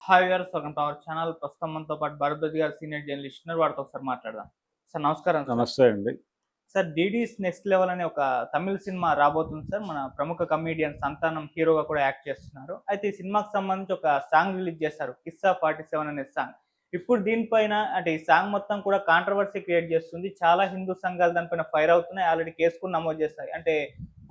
Hi viewers, welcome to our channel. ప్రస్తుతం మనతో పాటు భరద్వాజ్ గారు, సీనియర్ జర్నలిస్ట్ ఉన్నారు. వారితో ఒకసారి మాట్లాడదాం. సార్ నమస్కారం సార్. నమస్తే అండి. సార్, 'డీడీస్ నెక్స్ట్ లెవెల్' అనే ఒక తమిళ్ సినిమా రాబోతుంది సార్. మన ప్రముఖ కమెడియన్ సంతానం హీరోగా కూడా యాక్ట్ చేస్తున్నారు. అయితే ఈ సినిమాకి సంబంధించి ఒక సాంగ్ రిలీజ్ చేశారు, 'కిస్సా 47' అనే సాంగ్. ఇప్పుడు దీనిపైన అంటే ఈ సాంగ్ మొత్తం కూడా కాంట్రవర్సీ క్రియేట్ చేస్తుంది. చాలా హిందూ సంఘాలు దానిపైన ఫైర్ అవుతున్నాయి. ఆల్రెడీ కేసు కూడా నమోదు చేస్తాయి. అంటే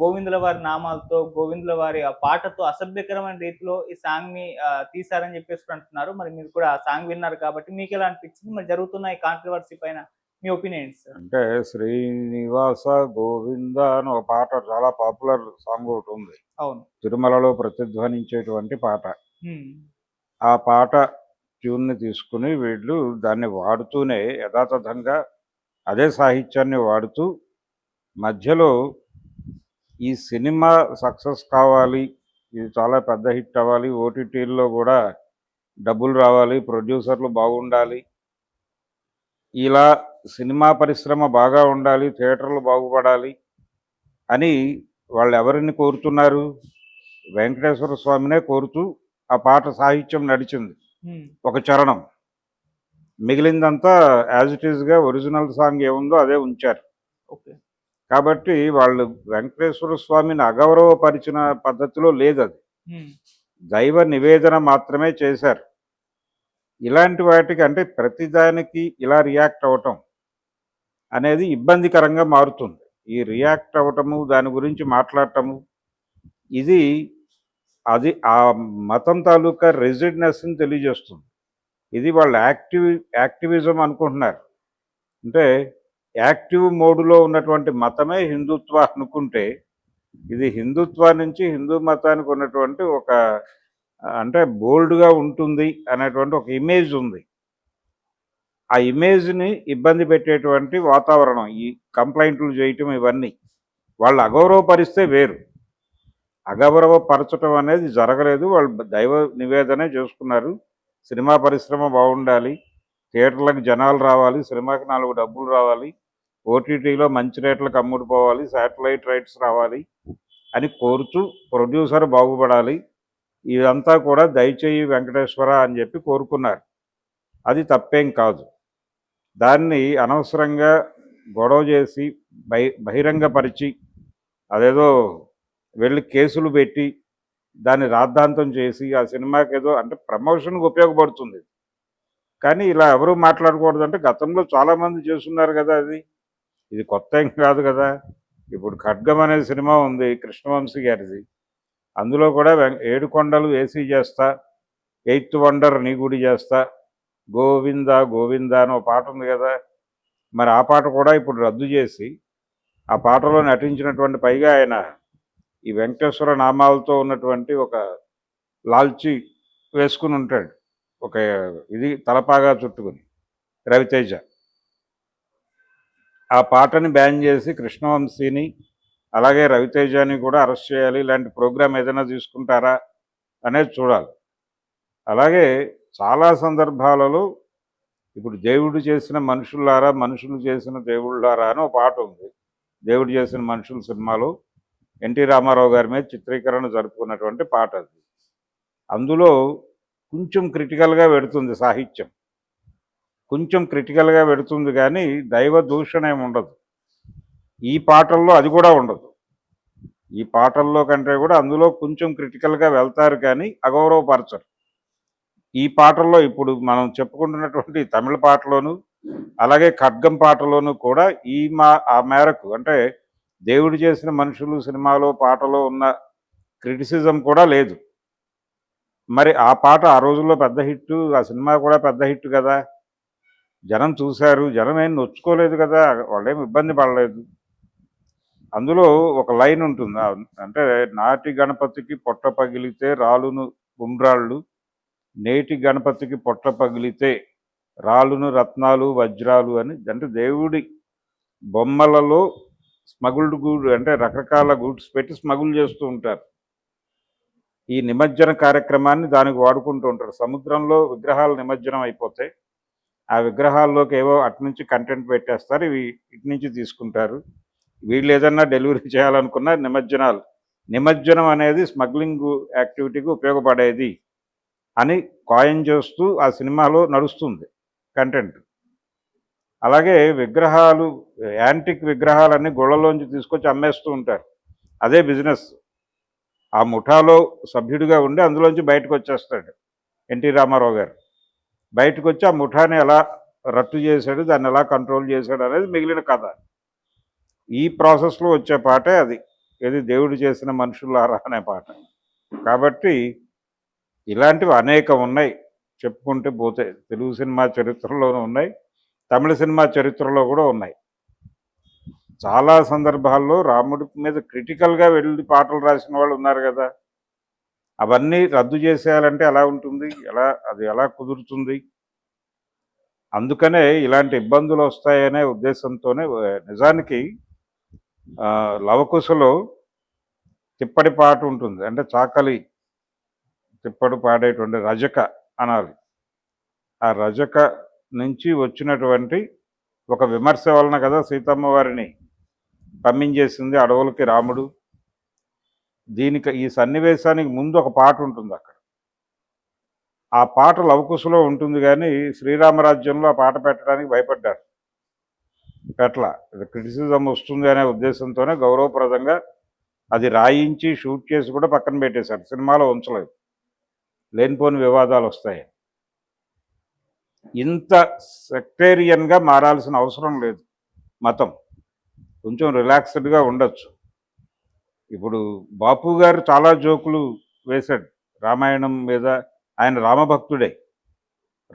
గోవిందుల వారి నామాలతో, గోవిందుల వారి ఆ పాటతో అసభ్యకరమైన రీతిలో ఈ సాంగ్‌ని తీశారని చెప్పేసి కూడా అంటున్నారు. మరి మీరు కూడా ఆ సాంగ్ విన్నారు కాబట్టి మీకెలా అనిపించింది? మరి జరుగుతున్న ఈ కాంట్రవర్సీ పైన మీ ఒపీనియన్ ఏంటి సార్? అంటే 'శ్రీనివాస గోవింద' అని ఒక పాట చాలా పాపులర్ సాంగ్ ఒకటుంది. అవును. తిరుమలలో ప్రతిధ్వనించేటువంటి పాట. హ్మ్. ఆ పాట ట్యూన్‌ని తీసుకొని వీళ్ళు దాన్ని వాడుతూనే యథాతథంగా అదే సాహిత్యాన్ని వాడుతూ మధ్యలో ఈ సినిమా సక్సెస్ కావాలి, ఇది చాలా పెద్ద హిట్ అవ్వాలి, ఓటీటీల్లో కూడా డబ్బులు రావాలి, ప్రొడ్యూసర్లు బాగుండాలి, ఇలా సినిమా పరిశ్రమ బాగా ఉండాలి, థియేటర్లు బాగుపడాలి అని వాళ్ళు ఎవరిని కోరుతున్నారు? వెంకటేశ్వర స్వామినే కోరుతూ ఆ పాట సాహిత్యం నడిచింది. హ్మ్. ఒక చరణం. మిగిలిందంతా యాజ్ ఇట్ ఈస్‌గా ఒరిజినల్ సాంగ్ ఏముందో అదే ఉంచారు. ఓకే. కాబట్టి వాళ్ళు వెంకటేశ్వర స్వామిని అగౌరవపరిచిన పద్ధతిలో లేదది. హ్మ్. దైవ నివేదన మాత్రమే చేశారు. ఇలాంటి వాటికి అంటే ప్రతిదానికి ఇలా రియాక్ట్ అవ్వటం అనేది ఇబ్బందికరంగా మారుతుంది. ఈ రియాక్ట్ అవ్వటము, దాని గురించి మాట్లాడటము, ఇది అది ఆ మతం తాలూకా రెసిడ్‌నెస్‌ని తెలియజేస్తుంది. ఇది వాళ్ళు యాక్టివిజం అనుకుంటున్నారు. అంటే యాక్టివ్ మోడ్‌లో ఉన్నటువంటి మతమే హిందుత్వ అనుకుంటే, ఇది హిందుత్వ నుంచి హిందూ మతానికి ఉన్నటువంటి ఒక అంటే బోల్డ్‌గా ఉంటుంది అనేటువంటి ఒక ఇమేజ్ ఉంది. ఆ ఇమేజ్‌ని ఇబ్బంది పెట్టేటువంటి వాతావరణం ఈ కంప్లెయింట్లు చేయటం ఇవన్నీ. వాళ్ళు అగౌరవపరిస్తే వేరు. అగౌరవపరచటం అనేది జరగలేదు. వాళ్ళు దైవ నివేదనే చేసుకున్నారు. సినిమా పరిశ్రమ బాగుండాలి, థియేటర్లకు జనాలు రావాలి, సినిమాకి 4 డబ్బులు రావాలి, ఓటీటీలో మంచి రేట్లకు అమ్ముడుపోవాలి, శాటిలైట్ రైట్స్ రావాలి అని కోరుతూ ప్రొడ్యూసర్ బాగుపడాలి. ఇదంతా కూడా దయచేయి వెంకటేశ్వర అని చెప్పి కోరుకున్నారు. అది తప్పేం కాదు. దాన్ని అనవసరంగా గొడవ చేసి బహిరంగపరిచి అదేదో వెళ్ళి కేసులు పెట్టి దాన్ని రాద్ధాంతం చేసి ఆ సినిమాకి ఏదో అంటే ప్రమోషన్కి ఉపయోగపడుతుంది. కానీ ఇలా ఎవరు మాట్లాడకూడదు. అంటే గతంలో చాలామంది చేస్తున్నారు కదా అది. ఇది కొత్త ఏం కాదు కదా. ఇప్పుడు 'ఖడ్గం' అనే సినిమా ఉంది కృష్ణవంశీ గారిది. అందులో కూడా 7 కొండలు ఏసీ చేస్తా, 8th వండర్ నీ గుడి చేస్తా, గోవింద గోవింద అని ఒక పాట ఉంది కదా. మరి ఆ పాట కూడా ఇప్పుడు రద్దు చేసి ఆ పాటలో నటించినటువంటి పైగా ఆయన ఈ వెంకటేశ్వర నామాలతో ఉన్నటువంటి ఒక లాల్చి వేసుకుని ఉంటాడు, ఒక ఇది తలపాగా చుట్టుకుని రవితేజ. ఆ పాటని బ్యాన్ చేసి కృష్ణవంశీని అలాగే రవితేజని కూడా అరెస్ట్ చేయాలి. ఇలాంటి ప్రోగ్రామ్ ఏదైనా తీసుకుంటారా అనేది చూడాలి. అలాగే చాలా సందర్భాలలో ఇప్పుడు దేవుడు చేసిన మనుషులారా, మనుషులు చేసిన దేవుళ్ళారా అని ఒక పాట ఉంది. దేవుడు చేసిన మనుషుల సినిమాలో ఎన్టీ రామారావు గారి మీద చిత్రీకరణ జరుపుకున్నటువంటి పాట అది. అందులో కొంచెం క్రిటికల్గా పెడుతుంది సాహిత్యం, కొంచెం క్రిటికల్గా పెడుతుంది, కానీ దైవ దూషణ ఏమి ఉండదు. ఈ పాటల్లో అది కూడా ఉండదు. ఈ పాటల్లో కంటే కూడా అందులో కొంచెం క్రిటికల్గా వెళ్తారు, కానీ అగౌరవపరచరు. ఈ పాటల్లో ఇప్పుడు మనం చెప్పుకుంటున్నటువంటి తమిళ పాటలోను అలాగే 'ఖడ్గం' పాటలోను కూడా ఆ మేరకు అంటే దేవుడు చేసిన మనుషులు సినిమాలో పాటలో ఉన్న క్రిటిసిజం కూడా లేదు. మరి ఆ పాట ఆ రోజుల్లో పెద్ద హిట్, ఆ సినిమా కూడా పెద్ద హిట్ కదా. జనం చూశారు, జనం ఏం నొచ్చుకోలేదు కదా, వాళ్ళేం ఇబ్బంది పడలేదు. అందులో ఒక లైన్ ఉంటుంది, అంటే నాటి గణపతికి పొట్ట పగిలితే రాలును గుండ్రాళ్ళు, నేటి గణపతికి పొట్ట పగిలితే రాలును రత్నాలు వజ్రాలు అని. అంటే దేవుడి బొమ్మలలో స్మగుల్డ్ గూడ్ అంటే రకరకాల గూడ్స్ పెట్టి స్మగుల్ చేస్తూ ఉంటారు. ఈ నిమజ్జన కార్యక్రమాన్ని దానికి వాడుకుంటూ ఉంటారు. సముద్రంలో విగ్రహాలు నిమజ్జనం అయిపోతే ఆ విగ్రహాల్లోకి ఏవో అటు నుంచి కంటెంట్ పెట్టేస్తారు, ఇవి ఇటు నుంచి తీసుకుంటారు. వీళ్ళు ఏదన్నా డెలివరీ చేయాలనుకున్న నిమజ్జనం అనేది స్మగ్లింగ్ యాక్టివిటీకి ఉపయోగపడేది అని కాయిన్ చేస్తూ ఆ సినిమాలో నడుస్తుంది కంటెంట్. అలాగే విగ్రహాలు, యాంటిక్ విగ్రహాలన్నీ గుళ్ళలోంచి తీసుకొచ్చి అమ్మేస్తూ ఉంటారు. అదే బిజినెస్. ఆ ముఠాలో సభ్యుడిగా ఉండి అందులోంచి బయటకు వచ్చేస్తాడు ఎన్టీ రామారావు గారు. బయటకు వచ్చి ఆ ముఠాని ఎలా రట్టు చేశాడు, దాన్ని ఎలా కంట్రోల్ చేశాడు అనేది మిగిలిన కథ. ఈ ప్రాసెస్లో వచ్చే పాటే అది, ఏది దేవుడు చేసిన మనుషులారా అనే పాట. కాబట్టి ఇలాంటివి అనేకం ఉన్నాయి చెప్పుకుంటే పోతే. తెలుగు సినిమా చరిత్రలోనూ ఉన్నాయి, తమిళ సినిమా చరిత్రలో కూడా ఉన్నాయి. చాలా సందర్భాల్లో రాముడి మీద క్రిటికల్గా వెళ్ళి పాటలు రాసిన వాళ్ళు ఉన్నారు కదా. అవన్నీ రద్దు చేసేయాలంటే ఎలా ఉంటుంది, అది ఎలా కుదురుతుంది? అందుకనే ఇలాంటి ఇబ్బందులు వస్తాయనే ఉద్దేశంతోనే నిజానికి లవకుశలో తిప్పడి పాట ఉంటుంది, అంటే చాకలి తిప్పడు పాడేటువంటి రజక అనాలి. ఆ రజక నుంచి వచ్చినటువంటి ఒక విమర్శ వలన కదా సీతమ్మ వారిని పంపించేసింది అడవులకి రాముడు. దీనికి ఈ సన్నివేశానికి ముందు ఒక పాట ఉంటుంది అక్కడ. ఆ పాట లవకుశలో ఉంటుంది, కానీ శ్రీరామరాజ్యంలో ఆ పాట పెట్టడానికి భయపడ్డారు. పెట్టలా, క్రిటిసిజం వస్తుంది అనే ఉద్దేశంతోనే గౌరవప్రదంగా అది రాయించి షూట్ చేసి కూడా పక్కన పెట్టేశారు, సినిమాలో ఉంచలేదు, లేనిపోని వివాదాలు వస్తాయి. ఇంత సెక్టేరియన్గా మారాల్సిన అవసరం లేదు. మతం కొంచెం రిలాక్స్డ్గా ఉండొచ్చు. ఇప్పుడు బాపు గారు చాలా జోకులు వేశాడు రామాయణం మీద. ఆయన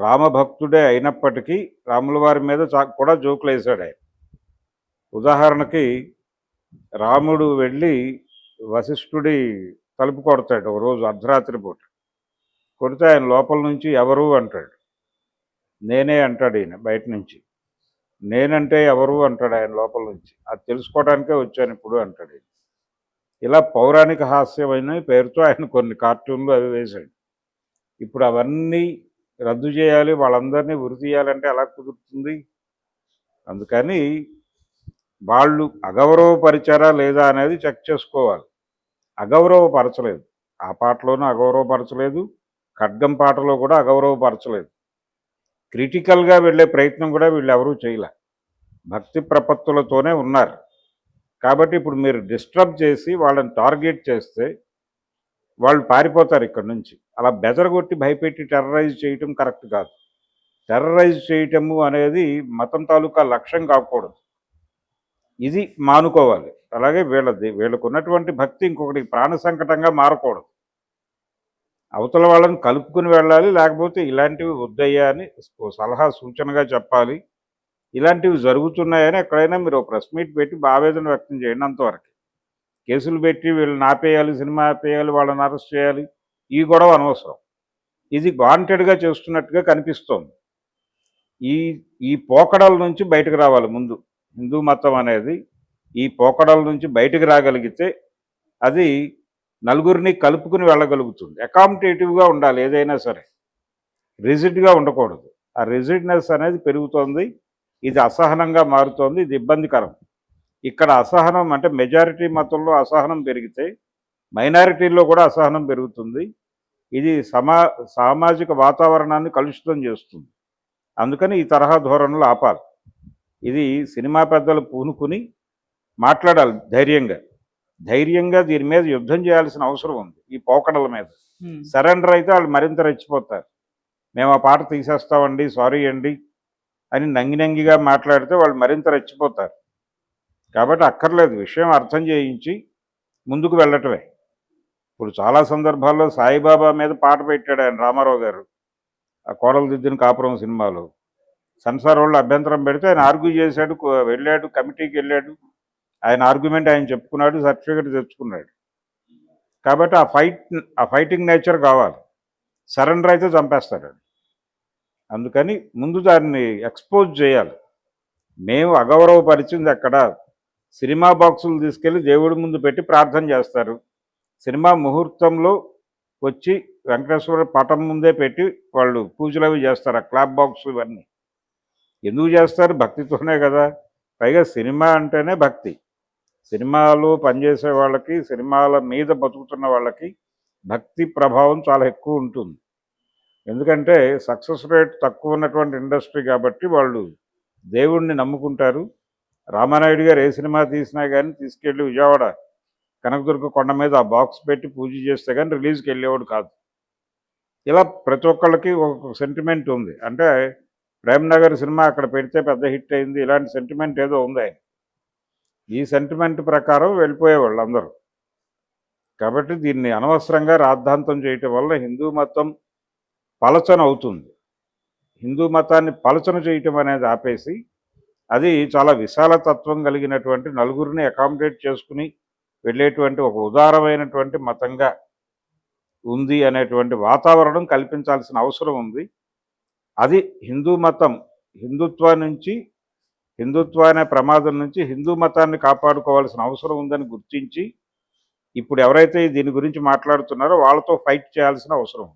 రామభక్తుడే అయినప్పటికీ రాముల వారి మీద కూడా జోకులు వేశాడు ఆయన. ఉదాహరణకి రాముడు వెళ్ళి వశిష్ఠుడి తలుపు కొడతాడు ఒక రోజు అర్ధరాత్రి పూట. కొడితే ఆయన లోపల నుంచి ఎవరు అంటాడు. నేనే అంటాడు ఈయన బయట నుంచి. నేనంటే ఎవరు అంటాడు ఆయన లోపల నుంచి. అది తెలుసుకోవడానికే వచ్చాను ఇప్పుడు అంటాడు. ఇలా పౌరాణిక హాస్యమైన పేరుతో ఆయన కొన్ని కార్టూన్లు అవి వేశాడు. ఇప్పుడు అవన్నీ రద్దు చేయాలి, వాళ్ళందరినీ ఉరి తీయాలంటే ఎలా కుదురుతుంది? అందుకని వాళ్ళు అగౌరవపరిచారా లేదా అనేది చెక్ చేసుకోవాలి. అగౌరవపరచలేదు, ఆ పాటలోనూ అగౌరవపరచలేదు, ఖడ్గం పాటలో కూడా అగౌరవపరచలేదు. క్రిటికల్గా వెళ్ళే ప్రయత్నం కూడా వీళ్ళు ఎవరూ చేయలే, భక్తి ప్రపత్తులతోనే ఉన్నారు. కాబట్టి ఇప్పుడు మీరు డిస్టర్బ్ చేసి వాళ్ళని టార్గెట్ చేస్తే వాళ్ళు పారిపోతారు ఇక్కడ నుంచి. అలా బెదరగొట్టి భయపెట్టి టెర్రరైజ్ చేయటం కరెక్ట్ కాదు. టెర్రరైజ్ చేయటము అనేది మతం తాలూకా లక్ష్యం కాకూడదు, ఇది మానుకోవాలి. అలాగే వీళ్ళకు ఉన్నటువంటి భక్తి ఇంకొకటి ప్రాణ సంకటంగా మారకూడదు. అవతల వాళ్ళని కలుపుకుని వెళ్ళాలి, లేకపోతే ఇలాంటివి వద్దయ్యా అని సలహా సూచనగా చెప్పాలి. ఇలాంటివి జరుగుతున్నాయని ఎక్కడైనా మీరు ప్రెస్ మీట్ పెట్టి ఆవేదన వ్యక్తం చేయండి, అంతవరకు. కేసులు పెట్టి వీళ్ళని ఆపేయాలి, సినిమా ఆపేయాలి, వాళ్ళని అరెస్ట్ చేయాలి, ఈ గొడవ అనవసరం. ఇది వాంటెడ్గా చేస్తున్నట్టుగా కనిపిస్తోంది. ఈ పోకడల నుంచి బయటకు రావాలి ముందు. హిందూ మతం అనేది ఈ పోకడల నుంచి బయటకు రాగలిగితే అది నలుగురిని కలుపుకుని వెళ్ళగలుగుతుంది. అకామిడేటివ్గా ఉండాలి ఏదైనా సరే, రిజిడ్గా ఉండకూడదు. ఆ రిజిడ్నెస్ అనేది పెరుగుతోంది, ఇది అసహనంగా మారుతోంది, ఇది ఇబ్బందికరం. ఇక్కడ అసహనం అంటే మెజారిటీ మతంలో అసహనం పెరిగితే మైనారిటీల్లో కూడా అసహనం పెరుగుతుంది. ఇది సామాజిక వాతావరణాన్ని కలుషితం చేస్తుంది. అందుకని ఈ తరహా ధోరణులు ఆపాలి. ఇది సినిమా పెద్దలు పూనుకుని మాట్లాడాలి ధైర్యంగా దీని మీద యుద్ధం చేయాల్సిన అవసరం ఉంది. ఈ పోకడల మీద సరెండర్ అయితే వాళ్ళు మరింత రెచ్చిపోతారు. మేము ఆ పాట తీసేస్తామండి, సారీ అండి అని నంగిగా మాట్లాడితే వాళ్ళు మరింత రెచ్చిపోతారు. కాబట్టి అక్కర్లేదు, విషయం అర్థం చేయించి ముందుకు వెళ్ళటమే. ఇప్పుడు చాలా సందర్భాల్లో సాయిబాబా మీద పాట పెట్టాడు ఆయన రామారావు గారు, ఆ కోడలు దిద్దిన కాపురం సినిమాలో. సెన్సార్ వాళ్ళు అభ్యంతరం పెడితే ఆయన ఆర్గ్యూ చేశాడు, వెళ్ళాడు, కమిటీకి వెళ్ళాడు, ఆయన ఆర్గ్యుమెంట్ ఆయన చెప్పుకున్నాడు, సర్టిఫికెట్ తెచ్చుకున్నాడు. కాబట్టి ఆ ఫైటింగ్ నేచర్ కావాలి. సరెండర్ అయితే చంపేస్తాడు. అందుకని ముందు దాన్ని ఎక్స్పోజ్ చేయాలి. మేము అగౌరవపరిచింది అక్కడ సినిమా బాక్సులు తీసుకెళ్ళి దేవుడి ముందు పెట్టి ప్రార్థన చేస్తారు. సినిమా ముహూర్తంలో వచ్చి వెంకటేశ్వర పటం ముందే పెట్టి వాళ్ళు పూజలు అవి చేస్తారు. ఆ క్లాప్ బాక్స్ ఇవన్నీ ఎందుకు చేస్తారు? భక్తితోనే కదా. పైగా సినిమా అంటేనే భక్తి. సినిమాలో పనిచేసే వాళ్ళకి, సినిమాల మీద బతుకుతున్న వాళ్ళకి భక్తి ప్రభావం చాలా ఎక్కువ ఉంటుంది. ఎందుకంటే సక్సెస్ రేట్ తక్కువ ఉన్నటువంటి ఇండస్ట్రీ కాబట్టి వాళ్ళు దేవుణ్ణి నమ్ముకుంటారు. రామానాయుడు గారు ఏ సినిమా తీసినా కానీ తీసుకెళ్ళి విజయవాడ కనకదుర్గ కొండ మీద ఆ బాక్స్ పెట్టి పూజ చేస్తే కానీ రిలీజ్కి వెళ్ళేవాడు కాదు. ఇలా ప్రతి ఒక్కళ్ళకి ఒక సెంటిమెంట్ ఉంది. అంటే ప్రేమ్ నగర్ సినిమా అక్కడ పెడితే పెద్ద హిట్ అయింది, ఇలాంటి సెంటిమెంట్ ఏదో ఉంది ఆయన. ఈ సెంటిమెంట్ ప్రకారం వెళ్ళిపోయేవాళ్ళు అందరూ. కాబట్టి దీన్ని అనవసరంగా రాద్ధాంతం చేయటం వల్ల హిందూ మతం పలచన అవుతుంది. హిందూ మతాన్ని పలచన చేయటం అనేది ఆపేసి అది చాలా విశాల తత్వం కలిగినటువంటి నలుగురిని అకామిడేట్ చేసుకుని వెళ్ళేటువంటి ఒక ఉదారమైనటువంటి మతంగా ఉంది అనేటువంటి వాతావరణం కల్పించాల్సిన అవసరం ఉంది. అది హిందూ మతం హిందుత్వ అనే ప్రమాదం నుంచి హిందూ మతాన్ని కాపాడుకోవాల్సిన అవసరం ఉందని గుర్తించి ఇప్పుడు ఎవరైతే దీని గురించి మాట్లాడుతున్నారో వాళ్ళతో ఫైట్ చేయాల్సిన అవసరం ఉంది.